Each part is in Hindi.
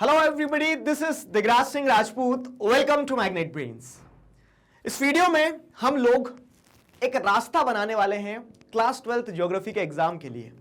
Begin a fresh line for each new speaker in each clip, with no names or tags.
Hello everybody, this is Digraj Singh Rajput. Welcome to Magnet Brains. इस वीडियो में हम लोग एक रास्ता बनाने वाले हैं क्लास 12th ज्योग्राफी के एग्जाम के लिए।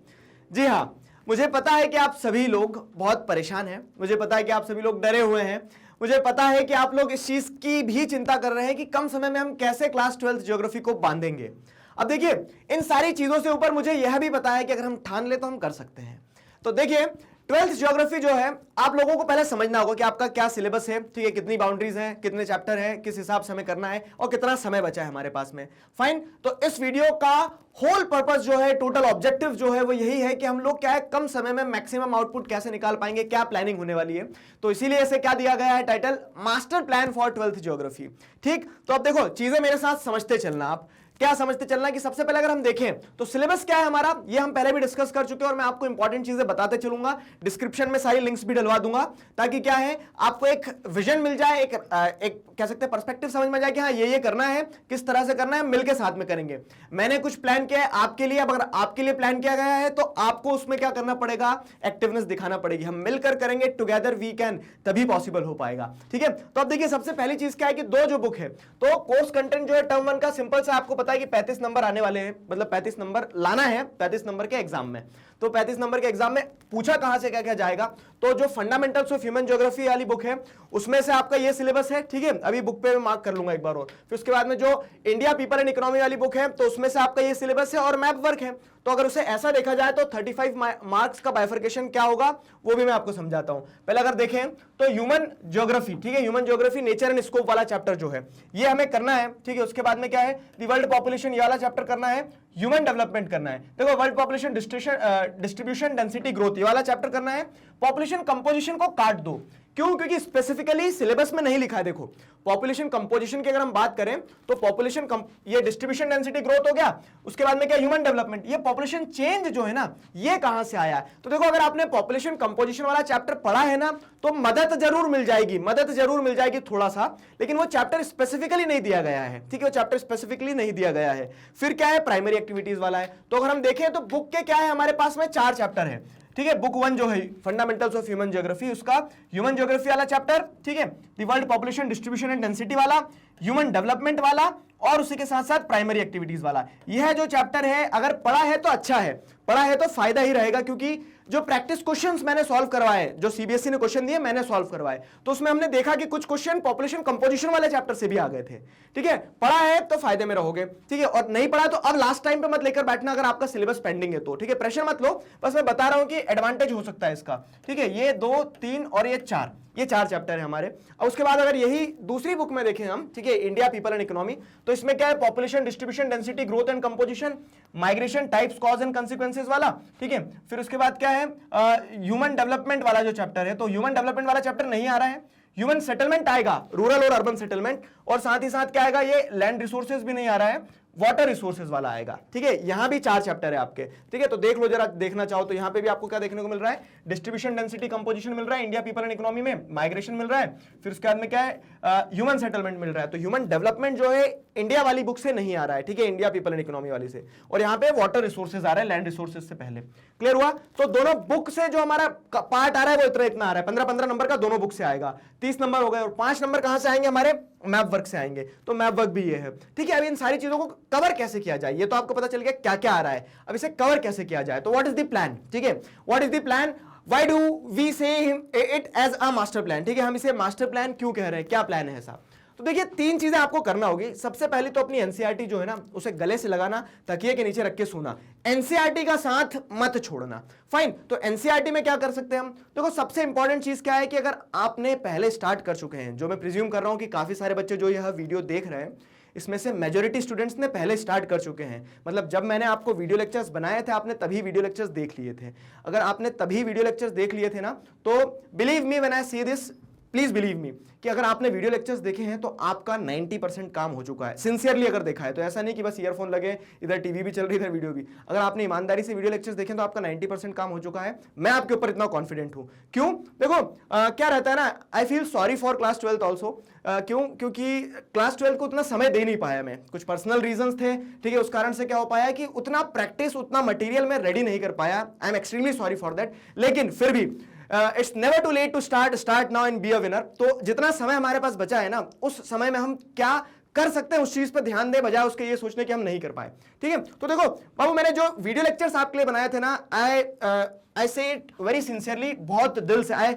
जी हाँ, मुझे पता है कि आप सभी लोग बहुत परेशान हैं, मुझे पता है कि आप सभी लोग डरे हुए हैं, मुझे पता है कि आप लोग इस चीज की भी चिंता कर रहे हैं कि कम समय में हम कैसे क्लास 12th ज्योग्राफी को बांधेंगे। अब देखिए, इन सारी चीजों से ऊपर मुझे यह भी पता है कि अगर हम ठान ले तो हम कर सकते हैं। तो देखिए, 12th ज्योग्राफी जो है, आप लोगों को पहले समझना होगा कि आपका क्या सिलेबस है, ठीक है, कितनी बाउंड्रीज हैं, कितने चैप्टर हैं, किस हिसाब से हमें करना है और कितना समय बचा है हमारे पास में। फाइन। तो इस वीडियो का होल पर्पस जो है, टोटल ऑब्जेक्टिव जो है, वो यही है कि हम लोग क्या है, कम समय में मैक्सिमम आउटपुट कैसे निकाल पाएंगे, क्या प्लानिंग होने वाली है। तो इसीलिए इसे क्या दिया गया है title, master plan for 12th geography. ठीक, तो अब देखो, चीजें मेरे साथ समझते चलना। आप क्या समझते चलना कि सबसे पहले अगर हम देखें तो सिलेबस क्या है हमारा, ये हम पहले भी डिस्कस कर चुके हैं और मैं आपको इंपॉर्टेंट चीजें बताते चलूंगा। डिस्क्रिप्शन में सारी लिंक्स भी डलवा दूंगा ताकि क्या है, आपको एक विजन मिल जाए, एक कह सकते हैं पर्सपेक्टिव समझ में जाए कि हाँ ये करना है, किस तरह से करना है, मिलकर साथ में करेंगे। मैंने कुछ प्लान किया है आपके लिए, अगर आपके लिए प्लान किया गया है तो आपको उसमें क्या करना पड़ेगा, एक्टिवनेस दिखाना पड़ेगी। हम मिलकर करेंगे, टुगेदर वी कैन, तभी पॉसिबल हो पाएगा। ठीक है, तो अब देखिए, सबसे पहली चीज क्या है कि दो जो बुक है, तो कोर्स कंटेंट जो है टर्म 1 का सिंपल सा आपको पता है कि 35 नंबर आने वाले हैं, मतलब 35 नंबर लाना है 35 नंबर के एग्जाम में। तो 35 नंबर के एग्जाम में पूछा कहां से क्या क्या जाएगा, तो जो फंडामेंटल्स ऑफ ह्यूमन ज्योग्राफी वाली बुक है उसमें से आपका ये सिलेबस है। ठीक है, अभी बुक पे मैं मार्क कर लूंगा एक बार और। फिर उसके बाद में जो इंडिया पीपल एंड इकोनॉमी वाली बुक है, तो उसमें से आपका ये सिलेबस है और मैप वर्क है। तो अगर उसे ऐसा देखा जाए तो 35 मार्क्स का बाइफर्केशन क्या होगा वो भी मैं आपको समझाता हूं। पहले अगर देखें तो ह्यूमन ज्योग्राफी, ठीक है, human geography nature and scope वाला चैप्टर जो है ये हमें करना है। ठीक है, उसके बाद में क्या है, द वर्ल्ड पॉपुलेशन ये वाला चैप्टर करना है, ह्यूमन डेवलपमेंट करना है। देखो, world population distribution density growth ये वाला चैप्टर करना है। पॉपुलेशन कंपोजिशन को काट दो, क्यों? क्योंकि स्पेसिफिकली सिलेबस में नहीं लिखा है। देखो, पॉपुलेशन कंपोजिशन की अगर हम बात करें तो पॉपुलेशन ये डिस्ट्रीब्यूशन डेंसिटी ग्रोथ हो गया, उसके बाद में क्या, ह्यूमन डेवलपमेंट। ये पॉपुलेशन चेंज जो है ना, ये कहां से आया है? तो देखो, अगर आपने पॉपुलेशन कंपोजिशन वाला चैप्टर पढ़ा है ना, तो मदद जरूर मिल जाएगी, मदद जरूर मिल जाएगी थोड़ा सा, लेकिन वो चैप्टर स्पेसिफिकली नहीं दिया गया है। ठीक है, वो चैप्टर स्पेसिफिकली नहीं दिया गया है। फिर क्या है, प्राइमरी एक्टिविटीज वाला है। तो अगर हम देखें तो बुक के क्या है, हमारे पास में 4 चैप्टर है। ठीक है, बुक 1 जो है फंडामेंटल्स ऑफ ह्यूमन ज्योग्राफी, उसका ह्यूमन ज्योग्राफी वाला चैप्टर, ठीक है, the world population distribution and density वाला, ह्यूमन डेवलपमेंट वाला और उसी के साथ साथ प्राइमरी एक्टिविटीज वाला। यह जो चैप्टर है, अगर पढ़ा है तो अच्छा है, पढ़ा है तो फायदा ही रहेगा, क्योंकि जो प्रैक्टिस क्वेश्चंस मैंने सॉल्व करवाए, जो सीबीएसई ने क्वेश्चन दिए मैंने सॉल्व करवाए, तो उसमें हमने देखा कि कुछ क्वेश्चन पॉपुलेशन कंपोजिशन वाले चैप्टर से भी आ गए थे। ठीक है, पढ़ा है तो फायदे में रहोगे। ठीक है, और नहीं पढ़ा तो अब लास्ट टाइम पे मत लेकर बैठना अगर आपका सिलेबस पेंडिंग है तो। ठीक है, प्रेशर मत लो, बस मैं बता रहा हूं कि एडवांटेज हो सकता है इसका। ठीक है, ये 2, 3 और ये 4, ये 4 चैप्टर है हमारे। और उसके बाद अगर यही दूसरी बुक में देखें हम, ठीक है, इंडिया पीपल एंड इकोनॉमी, तो इसमें क्या है, population distribution density growth and composition, migration types cause and consequences वाला। ठीक है, फिर उसके बाद क्या है, ह्यूमन डेवलपमेंट वाला जो चैप्टर है, तो ह्यूमन डेवलपमेंट वाला चैप्टर नहीं आ रहा है। ह्यूमन सेटलमेंट आएगा, रूरल और अर्बन सेटलमेंट, और साथ ही साथ क्या आएगा, ये लैंड रिसोर्सेज भी नहीं आ रहा है, वाटर रिसोर्सेज वाला आएगा। ठीक है, यहां भी 4 चैप्टर है आपके। ठीक है, तो देख लो जरा, देखना चाहो तो यहां पे भी आपको क्या देखने को मिल रहा है, डिस्ट्रीब्यूशन डेंसिटी कंपोजिशन मिल रहा है इंडिया पीपल एंड इकोनॉमी में, माइग्रेशन मिल रहा है, फिर उसके बाद में क्या है, ह्यूमन सेटलमेंट मिल रहा है। तो ह्यूमन डेवलपमेंट जो है इंडिया वाली बुक से नहीं आ रहा है, ठीक है, इंडिया पीपल एंड इकोनॉमी वाली से, और यहाँ पे वाटर रिसोर्सेज आ रहा है लैंड रिसोर्सेज से पहले। क्लियर हुआ? तो दोनों बुक से जो हमारा पार्ट आ रहा है वो इतना आ रहा है, 15-15 नंबर का दोनों बुक से आएगा, 30 नंबर हो गए, और 5 नंबर कहां से आएंगे, हमारे मैप वर्क से आएंगे। तो मैप वर्क भी ये है। ठीक है, अब इन सारी चीजों को कवर कैसे किया जाए, ये तो आपको पता चल गया क्या क्या आ रहा है, अब इसे कवर कैसे किया जाए। तो व्हाट इज द प्लान? ठीक है, what is the plan, why do we say it as a master plan? ठीक है, हम इसे मास्टर प्लान क्यों कह रहे हैं, क्या प्लान है साहब? तो देखिए, 3 चीजें आपको करना होगी। सबसे पहले तो अपनी एनसीईआरटी जो है ना, उसे गले से लगाना, तकिए के नीचे रख के सोना, एनसीईआरटी का साथ मत छोड़ना। फाइन। तो एनसीईआरटी में क्या कर सकते हैं हम? देखो, सबसे इंपॉर्टेंट चीज क्या है कि अगर आपने पहले स्टार्ट कर चुके हैं, जो मैं प्रिज्यूम कर रहा हूं कि काफी सारे बच्चे जो यह वीडियो देख रहे हैं, इसमें से मेजॉरिटी स्टूडेंट्स ने पहले स्टार्ट कर चुके हैं। मतलब जब मैंने आपको वीडियो लेक्चर्स बनाए थे, आपने तभी वीडियो लेक्चर्स देख लिए थे। अगर आपने तभी वीडियो लेक्चर्स देख लिए थे ना, तो बिलीव मी व्हेन आई से दिस, प्लीज बिलीव मी कि अगर आपने वीडियो लेक्चर्स देखे हैं तो आपका 90% काम हो चुका है। सिंसियरली अगर देखा है तो, ऐसा नहीं कि बस ईयरफोन लगे, इधर टीवी भी चल रही, इधर वीडियो भी। अगर आपने ईमानदारी से वीडियो लेक्चर्स देखे तो आपका 90% काम हो चुका है। मैं आपके ऊपर इतना कॉन्फिडेंट हूं। क्यों? देखो, क्या रहता है ना, I feel sorry for class 12th also. क्यों? क्योंकि क्लास 12 को उतना समय दे नहीं पाया मैं, कुछ पर्सनल रीजंस थे। ठीक है, उस कारण से क्या हो पाया कि उतना प्रैक्टिस, उतना मटेरियल मैं रेडी नहीं कर पाया। I am extremely sorry for that. लेकिन फिर भी it's never too late to start now and be a winner. तो जितना समय हमारे पास बचा है ना, उस समय में हम क्या कर सकते हैं उस चीज पर ध्यान दें, बजाय उसके ये सोचने कि हम नहीं कर पाए। ठीक है, तो देखो बाबू, मैंने जो वीडियो लेक्चर्स आपके लिए बनाए थे ना, आई से इट वेरी सिंसियरली, बहुत दिल से, I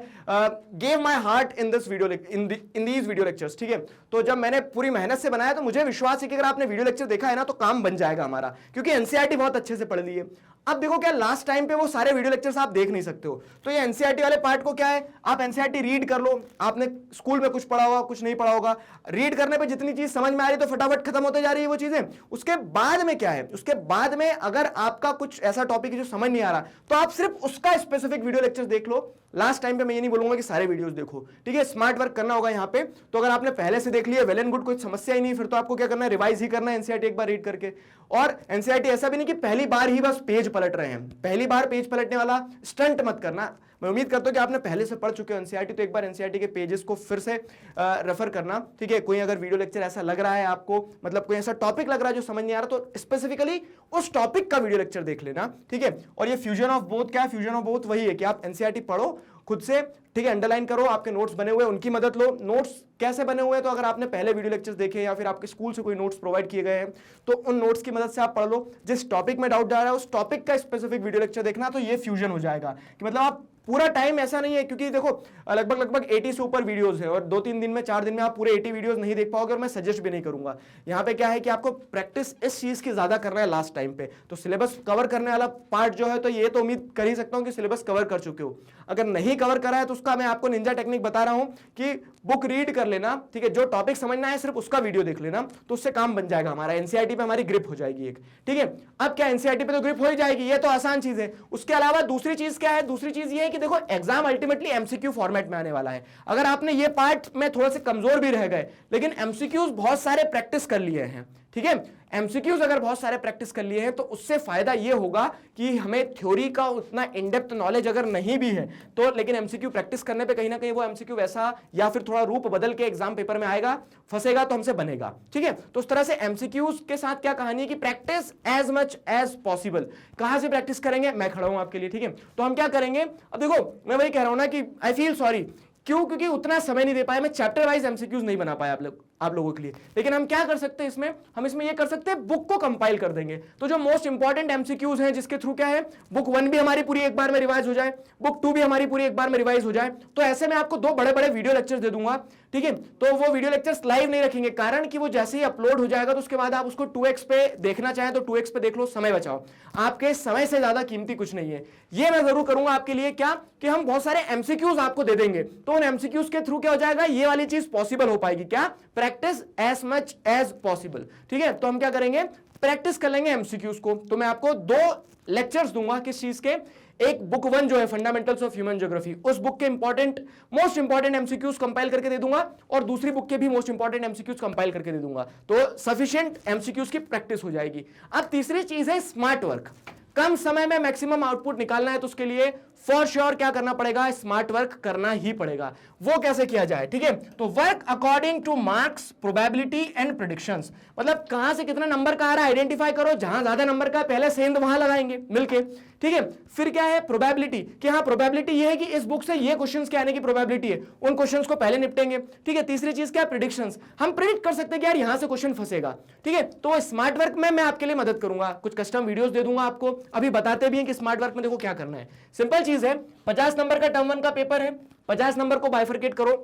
gave my heart in this video, in these video lectures. ठीक है, तो जब मैंने पूरी मेहनत से बनाया तो मुझे विश्वास है कि अगर आपने वीडियो लेक्चर देखा है ना तो काम बन जाएगा हमारा, क्योंकि एनसीईआरटी बहुत अच्छे से पढ़ ली है। अब देखो क्या, लास्ट टाइम पे वो सारे वीडियो लेक्चर्स आप देख नहीं सकते हो, तो ये एनसीईआरटी वाले पार्ट को क्या है, आप एनसीईआरटी रीड कर लो। आपने स्कूल में कुछ पढ़ा होगा, कुछ नहीं पढ़ा होगा, रीड करने पे जितनी चीज समझ में आ रही है तो फटाफट खत्म होते जा रही है वो चीजें। उसके बाद में क्या है, उसके बाद में अगर आपका कुछ ऐसा टॉपिक है जो समझ नहीं आ रहा, तो आप सिर्फ उसका स्पेसिफिक वीडियो लेक्चर देख लो। लास्ट टाइम पे मैं ये नहीं बोलूंगा कि सारे वीडियोस देखो। ठीक है, स्मार्ट वर्क करना होगा यहाँ पे। तो अगर आपने पहले से देख लिया, वेल एंड गुड, कोई समस्या ही नहीं, फिर तो आपको क्या करना है, रिवाइज ही करना है एनसीईआरटी एक बार रीड करके। और एनसीईआरटी ऐसा भी नहीं कि पहली बार ही बस पेज पलट रहे हैं, पहली बार पेज पलटने वाला स्टंट मत करना। मैं उम्मीद करता हूं कि आपने पहले से पढ़ चुके हो एनसीईआरटी, तो एक बार एनसीईआरटी के पेजेस को फिर से रेफर करना। ठीक है, कोई अगर वीडियो लेक्चर ऐसा लग रहा है आपको, मतलब कोई ऐसा टॉपिक लग रहा है जो समझ नहीं आ रहा, तो स्पेसिफिकली उस टॉपिक का वीडियो लेक्चर देख लेना। ठीक है, और ये फ्यूजन ऑफ बोथ क्या है, फ्यूजन ऑफ बोथ वही है कि आप एनसीईआरटी पढ़ो खुद से, ठीक है, अंडरलाइन करो, आपके नोट्स बने हुए उनकी मदद लो। नोट्स कैसे बने हुए हैं, तो अगर आपने पहले वीडियो लेक्चर्स देखे या फिर आपके स्कूल से कोई नोट्स प्रोवाइड किए गए हैं, तो उन नोट्स की मदद से आप पढ़ लो। जिस टॉपिक में डाउट जा रहा है उस टॉपिक का स्पेसिफिक वीडियो लेक्चर देखना, तो ये फ्यूजन हो जाएगा कि मतलब आप पूरा टाइम, ऐसा नहीं है, क्योंकि देखो लगभग 80 से ऊपर वीडियोस है और 2-3 दिन में 4 दिन में आप पूरे 80 वीडियोस नहीं देख पाओगे, और मैं सजेस्ट भी नहीं करूंगा। यहाँ पे क्या है कि आपको प्रैक्टिस इस चीज की ज्यादा करना है लास्ट टाइम पे, तो सिलेबस कवर करने वाला पार्ट जो है, तो ये तो उम्मीद कर ही सकता हूँ कि सिलेबस कवर कर चुके हो। अगर नहीं कवर करा है तो उसका मैं आपको निंजा टेक्निक बता रहा हूं कि बुक रीड कर लेना। ठीक है, जो टॉपिक समझना है सिर्फ उसका वीडियो देख लेना, तो उससे काम बन जाएगा हमारा, एनसीईआरटी पे हमारी ग्रिप हो जाएगी एक। ठीक है, अब क्या, एनसीईआरटी पे तो ग्रिप हो ही जाएगी, ये तो आसान चीज है। उसके अलावा दूसरी चीज क्या है, दूसरी चीज ये है कि देखो एग्जाम अल्टीमेटली एमसीक्यू फॉर्मेट में आने वाला है। अगर आपने ये पार्ट में थोड़ा से कमजोर भी रह गए, लेकिन एमसीक्यूज बहुत सारे प्रैक्टिस कर लिए हैं, ठीक है, एमसीक्यूज अगर बहुत सारे प्रैक्टिस कर लिए हैं, तो उससे फायदा ये होगा कि हमें थ्योरी का उतना इन डेप्थ नॉलेज अगर नहीं भी है तो, लेकिन एमसीक्यू प्रैक्टिस करने पे कहीं ना कहीं वो एमसीक्यू वैसा या फिर थोड़ा रूप बदल के एग्जाम पेपर में आएगा, फंसेगा तो हमसे बनेगा। ठीक है, तो उस तरह से एमसीक्यूज के साथ क्या कहानी है कि practice as much as possible. कहां से प्रैक्टिस करेंगे, मैं खड़ा हूं आपके लिए। ठीक है, तो हम क्या करेंगे, अब देखो मैं वही कह रहा हूं ना कि आई फील सॉरी, क्यों, क्योंकि उतना समय नहीं दे पाया, मैं चैप्टर वाइज एमसीक्यूज नहीं बना पाया आप लोगों के लिए। लेकिन हम क्या कर सकते हैं इसमें, हम इसमें ये कर सकते हैं, बुक को कंपाइल कर देंगे। तो जो मोस्ट इंपॉर्टेंट एमसीक्यूज हैं, जिसके थ्रू क्या है, बुक 1 भी हमारी पूरी एक बार में रिवाइज हो जाए, बुक 2 भी हमारी पूरी एक बार में रिवाइज हो जाए, तो ऐसे में आपको 2 बड़े बड़े वीडियो लेक्चर्स दे दूंगा। ठीक है, तो वो वीडियो लेक्चर्स लाइव नहीं रखेंगे, कारण कि वो जैसे ही अपलोड हो जाएगा तो उसके बाद आप उसको 2x पे देखना चाहें तो 2x पे देख लो, समय बचाओ। आपके समय से ज्यादा कीमती कुछ नहीं है। ये मैं जरूर करूंगा आपके लिए, क्या कि हम बहुत सारे एमसीक्यूज आपको दे देंगे, तो उन एमसीक्यूज के थ्रू क्या हो जाएगा, ये वाली चीज पॉसिबल हो पाएगी, क्या, practice as much as possible. ठीक है, तो हम क्या करेंगे, प्रैक्टिस कर लेंगे एमसीक्यूज को। तो मैं आपको 2 लेक्चर्स दूंगा, किस चीज के, एक बुक 1 जो है फंडामेंटल्स ऑफ ह्यूमन ज्योग्राफी, उस बुक के मोस्ट इंपॉर्टेंट एमसीक्यूज कंपाइल करके दे दूंगा, और दूसरी बुक के भी मोस्ट इंपॉर्टेंट एमसीक्यूज कंपाइल करके दे दूंगा, तो सफिशिएंट एमसीक्यूज की प्रैक्टिस हो जाएगी। अब तीसरी चीज है स्मार्ट वर्क। कम समय में मैक्सिमम आउटपुट निकालना है, तो उसके लिए फॉर श्योर क्या करना पड़ेगा, स्मार्ट वर्क करना ही पड़ेगा। वो कैसे किया जाए, ठीक है, तो work according two marks, probability and predictions, मतलब कहां से कितना नंबर का आ रहा है आइडेंटिफाई करो, जहां ज्यादा नंबर का पहले सेंध वहां लगाएंगे मिलके। ठीक है, फिर क्या है, प्रोबेबिलिटी, कि हाँ प्रोबेबिलिटी ये है कि इस बुक से ये क्वेश्चंस के आने की प्रोबेबिलिटी है, उन क्वेश्चंस को पहले निपटेंगे। ठीक है, तीसरी चीज क्या है, प्रेडिक्शंस, हम प्रेडिक्ट कर सकते हैं कि यार यहां से क्वेश्चन फंसेगा। ठीक है, तो स्मार्ट वर्क में मैं आपके लिए मदद करूंगा, कुछ कस्टम वीडियोस दे दूंगा आपको, अभी बताते भी हैं कि स्मार्ट वर्क में देखो क्या करना है। सिंपल चीज है, 50 नंबर का टर्म 1 का पेपर है, 50 नंबर को बाइफरकेट करो,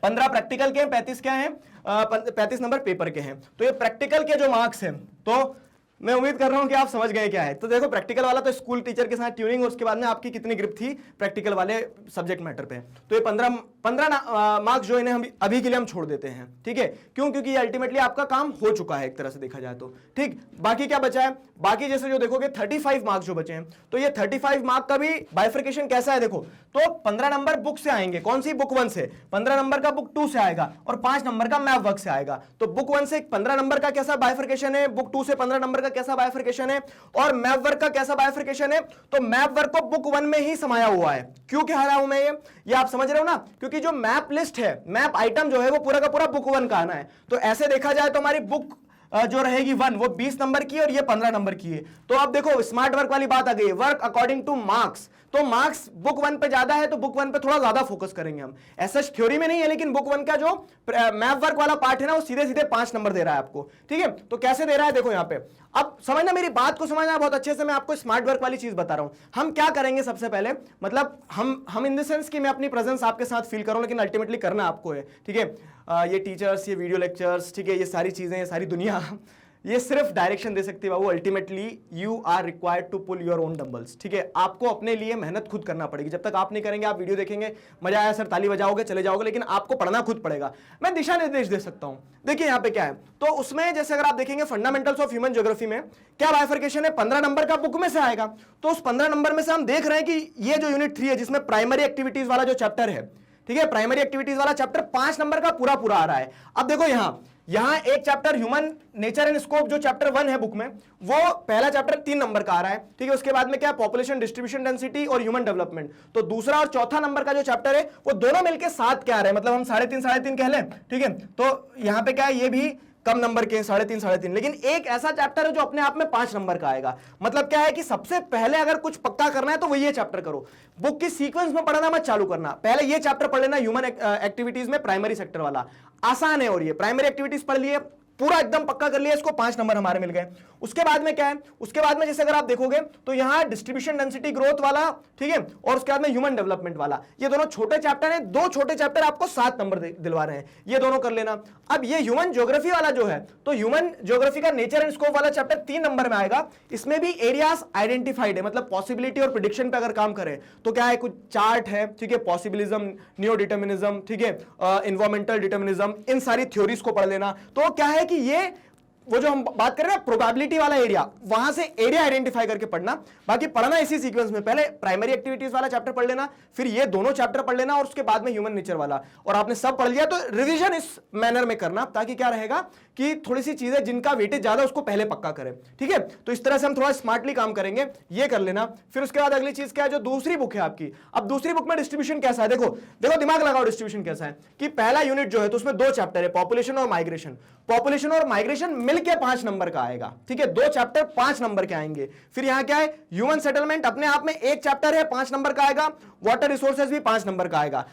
15 प्रैक्टिकल के हैं, 35 क्या हैं, 35 नंबर पेपर के हैं। तो ये प्रैक्टिकल के जो मार्क्स हैं, तो मैं उम्मीद कर रहा हूं कि आप समझ गए क्या है। तो देखो प्रैक्टिकल वाला तो स्कूल टीचर के साथ ट्यूनिंग, और उसके बाद में आपकी कितनी ग्रिप थी प्रैक्टिकल वाले सब्जेक्ट मैटर पे, तो ये 15 मार्क्स जो इन्हें हम अभी के लिए हम छोड़ देते हैं। ठीक है, क्यों, क्योंकि अल्टीमेटली आपका काम हो चुका है एक तरह से देखा जाए तो। ठीक, बाकी क्या बचा है, बाकी जैसे जो देखोगे 35 मार्क्स जो बचे हैं, तो ये 35 मार्क का भी बाइफर्केशन कैसा है देखो, तो 15 नंबर बुक से आएंगे, कौन सी, बुक 1 से, 15 नंबर का बुक 2 से आएगा, और 5 नंबर का मैप वर्क से आएगा। तो बुक 1 से 15 नंबर का कैसा बाइफर्केशन है, बुक 2 से 15 नंबर का कैसा बाइफर्केशन है, और मैप वर्क का कैसा बाइफर्केशन है। तो मैप वर्क को बुक 1 में ही समाया हुआ है। क्यों कह रहा हूं मैं ये आप समझ रहे हो ना, क्योंकि जो मैप लिस्ट है, मैप आइटम जो है वो पूरा का पूरा बुक 1 का आना है। तो ऐसे देखा जाए तो हमारी बुक जो रहेगी 1 वो 20 नंबर की और ये 15 नंबर की है। तो अब देखो स्मार्ट वर्क वाली बात आ गई, वर्क अकॉर्डिंग टू मार्क्स। तो मार्क्स बुक 1 पे ज्यादा है तो बुक 1 पे थोड़ा ज्यादा फोकस करेंगे हम। ऐसा थ्योरी में नहीं है, लेकिन बुक 1 का जो मैप वर्क वाला पार्ट है ना वो सीधे सीधे 5 नंबर दे रहा है आपको, ठीक है। तो कैसे दे रहा है देखो यहाँ पे, अब समझना, मेरी बात को समझना बहुत अच्छे से। मैं आपको स्मार्ट वर्क वाली चीज बता रहा हूं। हम क्या करेंगे सबसे पहले, मतलब हम इन द सेंस कि मैं अपनी प्रेजेंस आपके साथ फील करूं, लेकिन अल्टीमेटली करना आपको है, ठीक है। ये टीचर्स, ये वीडियो लेक्चर्स, ठीक है, ये सारी चीजें, ये सारी दुनिया ये सिर्फ डायरेक्शन दे सकती है बाबू। Ultimately you are required to pull your own dumbbells, ठीक है। आपको अपने लिए मेहनत खुद करना पड़ेगी। जब तक आप नहीं करेंगे, आप वीडियो देखेंगे, मजा आया सर, ताली बजाओगे, चले जाओगे, लेकिन आपको पढ़ना खुद पड़ेगा। मैं दिशा निर्देश दे सकता हूं। देखिए यहाँ पे क्या है, तो उसमें जैसे अगर आप देखेंगे फंडामेंटल्स ऑफ ह्यूमन ज्योग्राफी में क्या बाइफरकेशन है, 15 नंबर का बुक में से आएगा। तो उस 15 नंबर में से हम देख रहे हैं कि ये जो यूनिट 3 है, जिसमें प्राइमरी एक्टिविटीज वाला जो चैप्टर है, ठीक है, प्राइमरी एक्टिविटीज वाला चैप्टर 5 नंबर का पूरा पूरा आ रहा है। अब देखो यहां एक chapter human nature and scope जो चैप्टर 1 है बुक में, वो पहला चैप्टर 3 नंबर का आ रहा है, ठीक है। उसके बाद में क्या है, पॉपुलेशन डिस्ट्रीब्यूशन डेंसिटी और ह्यूमन डेवलपमेंट। तो दूसरा और चौथा नंबर का जो चैप्टर है वो दोनों मिलकर 7 क्या आ रहे हैं, मतलब हम 3.5 कह लें, ठीक है। तो यहां पे क्या है, ये भी कम नंबर के 3.5, लेकिन एक ऐसा चैप्टर है जो अपने आप में 5 नंबर का आएगा। मतलब क्या है कि सबसे पहले अगर कुछ पक्का करना है तो वो ये चैप्टर करो। बुक की सीक्वेंस में पढ़ना मत चालू करना, पहले ये चैप्टर पढ़ लेना, ह्यूमन एक्टिविटीज में प्राइमरी सेक्टर वाला आसान है। और ये प्राइमरी एक्टिविटीज पढ़ लिए, पूरा एकदम पक्का कर लिया, इसको 5 नंबर हमारे मिल गए। उसके बाद में क्या है, उसके बाद में जैसे अगर आप देखोगे तो यहां डिस्ट्रीब्यूशन डेंसिटी ग्रोथ वाला, ठीक है, और उसके बाद में ह्यूमन डेवलपमेंट वाला, ये दोनों छोटे चैप्टर हैं। 2 छोटे चैप्टर आपको 7 नंबर दिलवा रहे हैं, ये दोनों कर लेना। अब ये ह्यूमन ज्योग्राफी वाला जो है, तो ह्यूमन ज्योग्राफी का नेचर एंड स्कोप वाला चैप्टर 3 नंबर में आएगा। इसमें भी एरियाज आइडेंटिफाइड है, मतलब पॉसिबिलिटी और प्रेडिक्शन पे अगर काम करें तो क्या है, कुछ चार्ट है, ठीक है, पॉसिबिलिज्म, नियो डिटर्मिनिज्म, ठीक है, एनवायरमेंटल डिटर्मिनिज्म, इन सारी थ्योरीज को पढ़ लेना। तो क्या है कि ये वो जो हम बात कर रहे हैं प्रोबेबिलिटी वाला एरिया, वहां से एरिया आइडेंटिफाई करके पढ़ना। बाकी पढ़ना इसी सीक्वेंस में, पहले प्राइमरी एक्टिविटीज वाला चैप्टर पढ़ लेना, फिर ये दोनों चैप्टर पढ़ लेना, और उसके बाद में ह्यूमन नेचर वाला। और आपने सब पढ़ लिया तो रिवीजन इस मैनर में करना, ताकि क्या रहेगा कि थोड़ी सी चीजें जिनका वेटेज ज्यादा उसको पहले पक्का करें, ठीक है। तो इस तरह से हम थोड़ा स्मार्टली काम करेंगे, ये कर लेना। फिर उसके बाद अगली चीज क्या है, जो दूसरी बुक है आपकी। अब दूसरी बुक में डिस्ट्रीब्यूशन कैसा है, देखो देखो दिमाग लगाओ, डिस्ट्रीब्यूशन कैसा है कि पहला यूनिट जो है तो उसमें 2 चैप्टर है, पॉपुलेशन और माइग्रेशन। पॉपुलेशन और माइग्रेशन मिलकर 5 नंबर का आएगा, ठीक है। 2 चैप्टर 5 नंबर के आएंगे। फिर यहां क्या है, ह्यूमन सेटलमेंट अपने आप में 1 चैप्टर है, 5 नंबर का आएगा। वाटर रिसोर्सेज भी 5 नंबर का आएगा।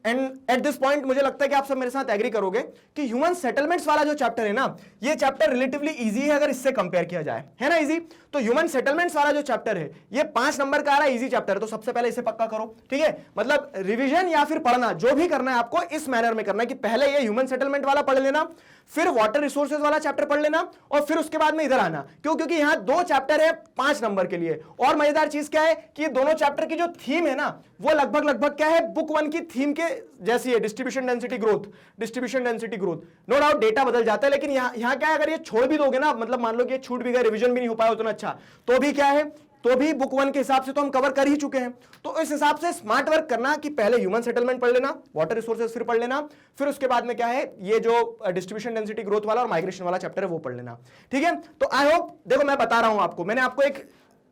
एंड एट दिस पॉइंट मुझे लगता है कि आप सब मेरे साथ एग्री करोगे कि ह्यूमन सेटलमेंट्स वाला जो चैप्टर है ना, ये चैप्टर रिलेटिवली इजी है अगर इससे कंपेयर किया जाए, है ना, इजी। तो ह्यूमन सेटलमेंट्स वाला जो चैप्टर है ये 5 नंबर का आ रहा है, इजी चैप्टर है। तो सबसे पहले इसे पक्का करो, ठीक है। मतलब रिवीजन या फिर पढ़ना जो भी करना है आपको इस मैनर में करना है कि पहले ये ह्यूमन सेटलमेंट वाला पढ़ लेना, फिर वाटर रिसोर्सेज वाला चैप्टर पढ़ लेना, और फिर उसके बाद में इधर आना। क्यों? क्योंकि यहां 2 चैप्टर है 5 नंबर के लिए। और मजेदार चीज क्या है कि ये दोनों चैप्टर की जो थीम है ना, वो लगभग क्या है, बुक 1 की थीम के जैसी है, distribution density growth. Distribution density growth, no doubt data बदल जाता है, लेकिन यहां क्या है, अगर ये छोड़ भी दोगे ना, मतलब मान लो कि ये छूट भी गए, रिवीजन भी नहीं हो पाया उतना अच्छा, तो भी क्या है, तो भी बुक 1 के हिसाब से तो हम कवर कर ही चुके हैं। तो इस हिसाब से स्मार्ट वर्क करना कि पहले ह्यूमन सेटलमेंट पढ़ लेना, वाटर रिसोर्सेज फिर पढ़ लेना, फिर उसके बाद में क्या है, ये जो डिस्ट्रीब्यूशन डेंसिटी ग्रोथ वाला और माइग्रेशन वाला चैप्टर है वो पढ़ लेना, ठीक है। तो आई होप, देखो मैं बता रहा हूं आपको, मैंने आपको एक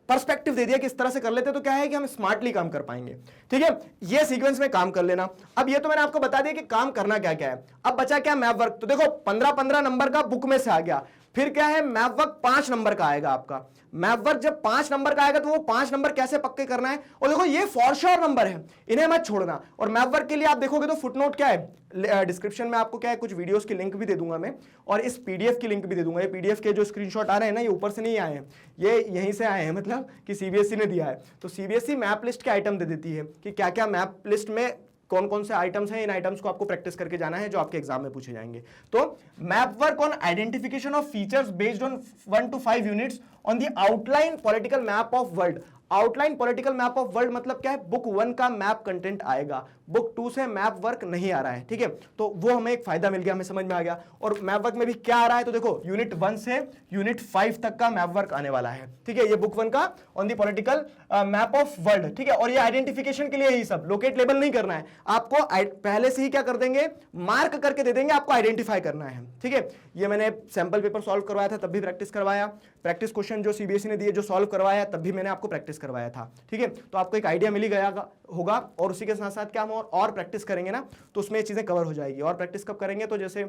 पर्सपेक्टिव दे दिया कि इस तरह से कर लेते तो क्या है कि हम स्मार्टली काम कर पाएंगे, ठीक है। ये सीक्वेंस में काम कर लेना। अब ये तो मैंने आपको बता दिया कि काम करना क्या क्या है। अब बचा क्या, मैप वर्क। तो देखो 15 नंबर का बुक में से आ गया। फिर क्या है, मैप वर्क 5 नंबर का आएगा आपका। मैप वर्क जब 5 नंबर का आएगा तो वो 5 नंबर कैसे पक्के करना है, और देखो ये फॉर श्योर नंबर है, इन्हें मत छोड़ना। और मैप वर्क के लिए आप देखोगे तो फुटनोट क्या है, डिस्क्रिप्शन में आपको क्या है, कुछ वीडियोस की लिंक भी दे दूंगा मैं, और इस पीडीएफ की लिंक भी दे दूंगा। ये पीडीएफ के जो स्क्रीनशॉट आ रहे हैं ना, ये ऊपर से नहीं आए हैं, ये यहीं से आए हैं, मतलब कि सीबीएसई ने दिया है। तो सीबीएसई मैप लिस्ट के आइटम दे देती है कि क्या क्या मैप लिस्ट में कौन कौन से आइटम्स हैं। इन आइटम्स को आपको प्रैक्टिस करके जाना है, जो आपके एग्जाम में पूछे जाएंगे। तो map work on identification of features based on 1 to 5 units on the outline political map of world. Outline political map of world मतलब क्या है, बुक 1 का मैप कंटेंट आएगा, बुक 2 से मैप वर्क नहीं आ रहा है, ठीक है। तो वो हमें एक फायदा मिल गया, हमें समझ में आ गया। और मैप वर्क में भी क्या आ रहा है, तो देखो यूनिट 1 से यूनिट 5 तक का मैप वर्क आने वाला है, ठीक है। ये बुक 1 का on the political map of world, ठीक है। और ये आइडेंटिफिकेशन के लिए ही सब, लोकेट लेबल नहीं करना है आपको, पहले से ही क्या कर देंगे, मार्क करके दे देंगे, आपको आइडेंटिफाई करना है, ठीक है। ये मैंने सैंपल पेपर सॉल्व करवाया था, तब भी प्रैक्टिस करवाया। प्रैक्टिस क्वेश्चन जो सीबीएसई ने दिए, जो सॉल्व करवाया, तब भी मैंने आपको प्रैक्टिस प्रैक्टिस करवाया था, ठीक है। तो आपको एक आइडिया मिल ही गया होगा, और उसी के साथ साथ क्या हम और प्रैक्टिस करेंगे ना तो उसमें ये चीजें कवर हो जाएगी। और प्रैक्टिस कब करेंगे, तो जैसे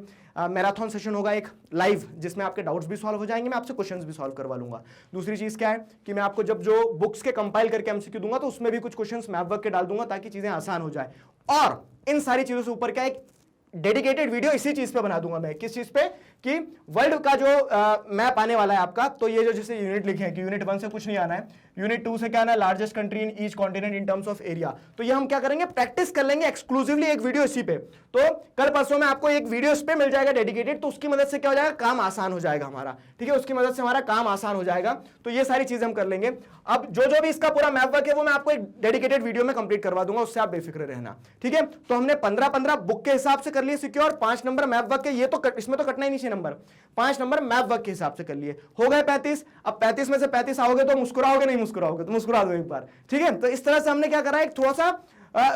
मैराथन सेशन होगा एक लाइव, जिसमें आपके डाउट्स भी सॉल्व हो जाएंगे, मैं आपसे क्वेश्चंस भी सॉल्व करवा लूंगा। दूसरी चीज क्या है कि मैं आपको जब जो बुक्स के कंपाइल करके एमसीक्यू दूंगा तो उसमें भी कुछ क्वेश्चंस मैप वर्क के डाल दूंगा ताकि चीजें आसान हो जाए। और इन सारी चीजों से ऊपर क्या एक डेडिकेटेड वीडियो इसी चीज पे बना दूंगा मैं, किस चीज पे, कि वर्ल्ड का जो मैप आने वाला है आपका, तो ये जो जैसे यूनिट लिखे हैं कि यूनिट 1 से कुछ नहीं आना है, यूनिट 2 से क्या आना है, largest country in each continent in terms of area. तो ये हम क्या करेंगे, प्रैक्टिस कर लेंगे एक्सक्लूसिवली एक वीडियो इसी पे। तो कल परसों में आपको एक वीडियो इस पे मिल जाएगा डेडिकेटेड, तो उसकी मदद से क्या हो जाएगा, काम आसान हो जाएगा हमारा, ठीक है, उसकी मदद से हमारा काम आसान हो जाएगा। तो ये सारी चीजें हम कर लेंगे। अब जो भी इसका पूरा मैप वर्क है वो मैं आपको एक डेडिकेटेड वीडियो में कंप्लीट करवा दूंगा, उससे आप बेफिक्र रहना, ठीक है। तो हमने 15-15 बुक के हिसाब से कर लिए सिक्योर, 5 नंबर मैप वर्क के, ये तो इसमें तो कटना ही नहीं चाहिए नंबर, 5 नंबर मैप वर्क के हिसाब से कर लिए, हो गए 35। अब 35 में से 35 आओगे तो मुस्कुराओगे, नहीं मुस्कुराओगे तो मुस्कुरा दो एक बार, ठीक है। तो इस तरह से हमने क्या करा, एक थोड़ा सा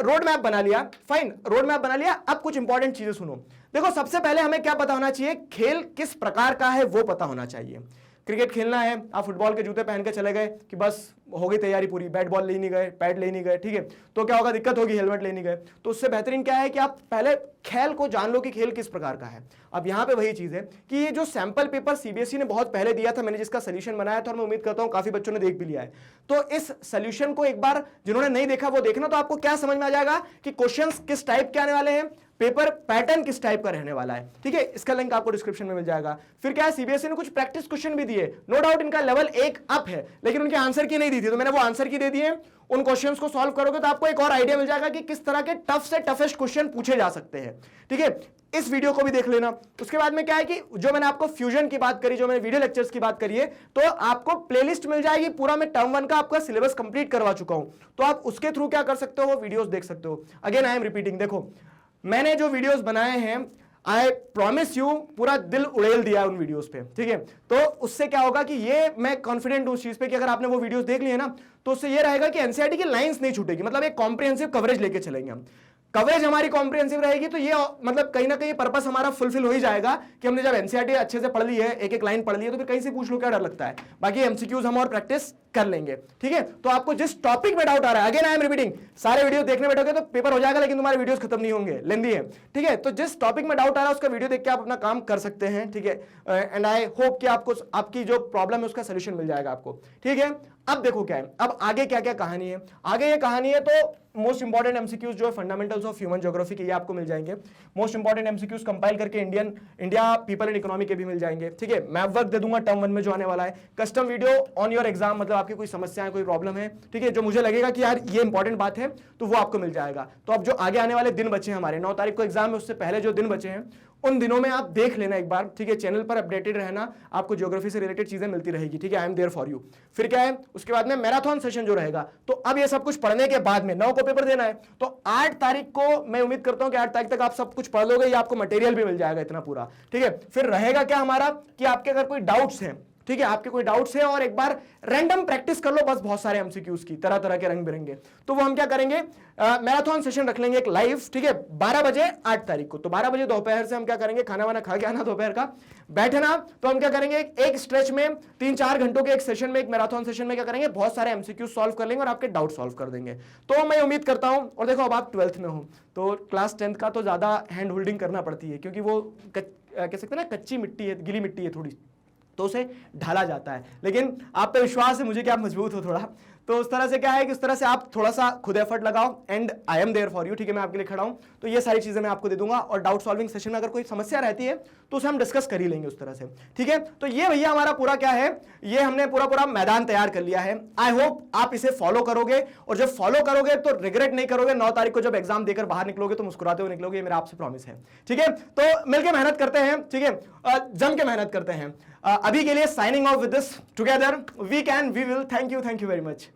रोड मैप बना लिया, फाइन, रोड मैप बना लिया। अब कुछ इंपॉर्टेंट चीजें सुनो। देखो, सबसे पहले हमें क्या पता होना चाहिए, खेल किस प्रकार का है वो पता होना चाहिए। क्रिकेट खेलना है, आप फुटबॉल के जूते पहन के चले गए कि बस हो गई तैयारी पूरी, बैट बॉल ले नहीं गए, पैड ले नहीं गए, ठीक है, तो क्या होगा, दिक्कत होगी, हेलमेट ले नहीं गए। तो उससे बेहतरीन क्या है कि आप पहले खेल को जान लो कि खेल किस प्रकार का है। अब यहाँ पे वही चीज है कि ये जो सैंपल पेपर सीबीएसई ने बहुत पहले दिया था, मैंने जिसका सोल्यूशन बनाया था और मैं उम्मीद करता हूँ काफी बच्चों ने देख भी लिया है, तो इस सोल्यूशन को एक बार जिन्होंने नहीं देखा वो देखना, तो आपको क्या समझ में आ जाएगा कि क्वेश्चंस किस टाइप के आने वाले हैं, पेपर पैटर्न किस टाइप का रहने वाला है, ठीक है। इसका लिंक आपको डिस्क्रिप्शन में मिल जाएगा। फिर क्या है, सीबीएसई ने कुछ प्रैक्टिस क्वेश्चन भी दिए, नो डाउट इनका लेवल 1 अप है, लेकिन उनके आंसर की नहीं दी थी, तो मैंने वो आंसर की दे दिए। उन क्वेश्चंस को सॉल्व करोगे तो आपको एक और आइडिया मिल जाएगा कि किस तरह के टफ से टफेस्ट क्वेश्चन पूछे जा सकते हैं, ठीक है। इस वीडियो को भी देख लेना। उसके बाद में क्या है कि जो मैंने आपको फ्यूजन की बात करी, जो मैंने वीडियो लेक्चर्स की बात करी है, तो आपको प्लेलिस्ट मिल जाएगी, पूरा मैं टर्म 1 का आपका सिलेबस कंप्लीट करवा चुका हूं, तो आप उसके थ्रू क्या कर सकते हो, वो वीडियोस देख सकते हो। अगेन आई एम रिपीटिंग, देखो मैंने जो वीडियोस बनाए हैं, आई प्रॉमिस यू, पूरा दिल उड़ेल दिया उन वीडियोस पे, ठीक है। तो उससे क्या होगा कि ये मैं कॉन्फिडेंट हूं उस चीज पे कि अगर आपने वो वीडियोस देख लिए ना, तो उससे ये रहेगा कि एनसीईआरटी की लाइंस नहीं छूटेगी, मतलब एक कॉम्प्रिहेंसिव कवरेज लेके चलेंगे हम। कवरेज हमारी कॉम्प्रिहेंसिव रहेगी तो ये मतलब कहीं ना कहीं पर्पस हमारा फुलफिल हो ही जाएगा कि हमने जब एनसीईआरटी अच्छे से पढ़ ली है, एक एक लाइन पढ़ ली है, तो फिर कहीं से पूछ लो क्या डर लगता है, बाकी एमसीक्यूज हम और प्रैक्टिस कर लेंगे, ठीक है। तो आपको जिस टॉपिक में डाउट आ रहा है, अगेन आई एम रिपीटिंग, सारे वीडियो देखने बैठोगे तो पेपर हो जाएगा, लेकिन तुम्हारे वीडियोस खत्म नहीं होंगे, लेंदी है, ठीक है। तो जिस टॉपिक में डाउट आ रहा है उसका वीडियो देख के आप अपना काम कर सकते हैं, ठीक है। एंड आई होप कि आपको आपकी जो प्रॉब्लम है उसका सोल्यूशन मिल जाएगा आपको, ठीक है। अब देखो क्या है, अब आगे क्या क्या कहानी है, आगे ये कहानी है तो मोस्ट इंपॉर्टेंट एमसीक्यूज जो है फंडामेंटल्स ऑफ ह्यूमन ज्योग्राफी के, ये आपको मिल जाएंगे। मोस्ट इंपॉर्टेंट एमसीक्यूज कंपाइल करके इंडिया पीपल एंड इकोनॉमी के भी मिल जाएंगे, ठीक है। मैप वर्क दे दूंगा टर्म 1 में जो आने वाला है, custom video on your exam, मतलब आपकी कोई समस्या है, कोई प्रॉब्लम है, ठीक है, जो मुझे लगेगा कि यार ये इंपॉर्टेंट बात है, तो वो आपको मिल जाएगा। तो अब जो आगे आने वाले दिन बचे हैं हमारे, 9 तारीख को एग्जाम है, उससे पहले जो दिन बचे हैं उन दिनों में आप देख लेना एक बार, ठीक है। चैनल पर अपडेटेड रहना, आपको ज्योग्राफी से रिलेटेड चीजें मिलती रहेगी, ठीक है। I am there for you. फिर क्या है, उसके बाद में मैराथन सेशन जो रहेगा, तो अब ये सब कुछ पढ़ने के बाद में 9 को पेपर देना है, तो 8 तारीख को मैं उम्मीद करता हूं कि 8 तारीख तक आप सब कुछ पढ़ लोगे, या आपको मटेरियल भी मिल जाएगा इतना पूरा, ठीक है। फिर रहेगा क्या हमारा कि आपके अगर कोई डाउट्स हैं, ठीक है, आपके कोई डाउट्स है और एक बार रैंडम प्रैक्टिस कर लो बस, बहुत सारे एमसीक्यूज की, तरह तरह के रंग बिरंगे, तो वो हम क्या करेंगे, मैराथन सेशन रख लेंगे एक लाइव, ठीक है, 12 बजे 8 तारीख को। तो 12 बजे दोपहर से हम क्या करेंगे, खाना वाना खा के आना दोपहर का, बैठना, तो हम क्या करेंगे, एक स्ट्रेच में 3-4 घंटों के एक सेशन में, एक मैराथन सेशन में क्या करेंगे, बहुत सारे एमसीक्यूज सॉल्व कर लेंगे और आपके डाउट सॉल्व कर देंगे। तो मैं उम्मीद करता हूं, और देखो अब आप 12th में हो, तो क्लास 10th का तो ज्यादा हैंड होल्डिंग करना पड़ती है, क्योंकि वो कह सकते हैं ना, कच्ची मिट्टी है, गिली मिट्टी है थोड़ी, तो उसे ढाला जाता है, लेकिन आप पे विश्वास है मुझे कि आप मजबूत हो थोड़ा, तो उस तरह से क्या है कि उस तरह से आप थोड़ा सा खुद एफर्ट लगाओ, and I am there for you, ठीक है, मैं आपके लिए खड़ा हूं। तो ये सारी चीजें मैं आपको दे दूंगा, और डाउट सॉल्विंग सेशन में अगर कोई समस्या रहती है तो उसे हम डिस्कस कर ही लेंगे उस तरह से, ठीक है। तो ये भैया हमारा पूरा क्या है, ये हमने पूरा मैदान तैयार कर लिया है। आई होप आप इसे फॉलो करोगे, और जब फॉलो करोगे तो रिग्रेट नहीं करोगे, 9 तारीख को जब एग्जाम देकर बाहर निकलोगे तो मुस्कुराते हुए निकलोगे, ये मेरा आपसे प्रॉमिस है, ठीक है। तो मिलकर मेहनत करते हैं, ठीक है, जम के मेहनत करते हैं। अभी के लिए signing off with this, together we can, we will, thank you very much.